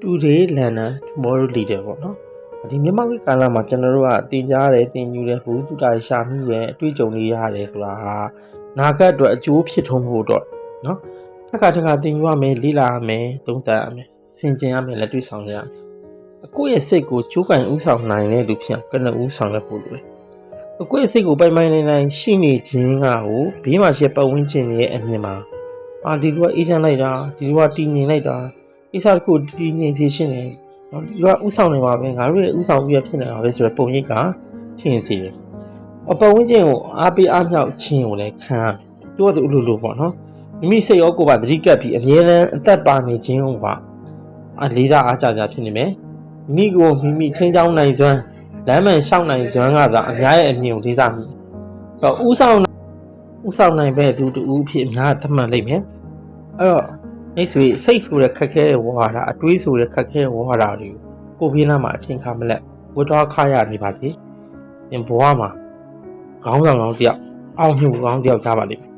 Today learner tomorrow leader ပေါ့နော်ဒီမြန်မာပြည်ကာလမှာကျွန်တော်တို့ကသင်ကြားတယ်သင်ယူတယ်ဘူးတူတာရှာမိရဲ့အတွေ့အကြုံတွေရတယ်ဆိုတာဟာနာဂတ်အတွက်အကျိုးဖြစ်ထွန်းဖို့တော့နော်တစ်ခါသင်ယူရမယ်လေ့လာရမယ်သုံးသပ်ရမယ်ဆင်ခြင်ရမယ်လက်တွေ့ဆောင်ရမယ်ကိုယ့်ရဲ့စိတ်ကိုကြိုးကင်ဥဆောင်နိုင်တဲ့လူဖြစ်ကနဦးဆောင်ရဖို့လိုတယ်ကိုယ့်ရဲ့စိတ်ကိုပိုင်နိုင်ရှိနေခြင်းကကိုဘေးမှာရှိပတ်ဝန်းကျင်ရဲ့အမြင်မှာဒီလူကအေးချမ်းလိုက်တာဒီလူကတည်ငြိမ်လိုက်တာကိစ္စတစ်ခုတည်ငြိမ်ဖြစ်ရှင်နေဒီလူကဥဆောင်နေမှာပဲငါတို့ရဲ့ဥဆောင်ပြီးဖြစ်နေတာပဲဆိုတော့ပုံရိပ်ကထင်စီတယ်ပတ်ဝန်းကျင်ကိုအားပေးအားမြောက်ခြင်းကိုလည်းခံရမယ်တို့ကသူလိုပေါ့နော်မိမိစိတ်ရောကိုယ်ပါသတိကပ်ပြီးအမြဲတမ်းအသက်ပါနေခြင်းဟောပါလေးစားအားကြကြဖြစ်နေမယ်မိကိုမိထိန်းချောင်းနိုင်စွမ်းလမ်းမှန်ရှောက်နိုင်စွမ်းကသာအများရဲ့အမြင်ကိုလေးစားမိတော့ဥဆောင်နိုင်ပဲသူတူဖြစ်အများသတ်မှတ်လိုက်မယ်အဲ့တော့မိတ်ဆွေစိတ်ဆိုတဲ့ခက်ခဲတဲ့ဝါဒအတွေးဆိုတဲ့ခက်ခဲတဲ့ဝါဒတွေကိုဘေးနားမှာအချိန်ခါမလက်ဝတ်တော်ခါရနေပါစေသင်ဘဝမှာခေါင်းဆောင်ကောင်းတယောက်အောင်မြင်ကောင်းတယောက်ကြပါလိမ့်မယ်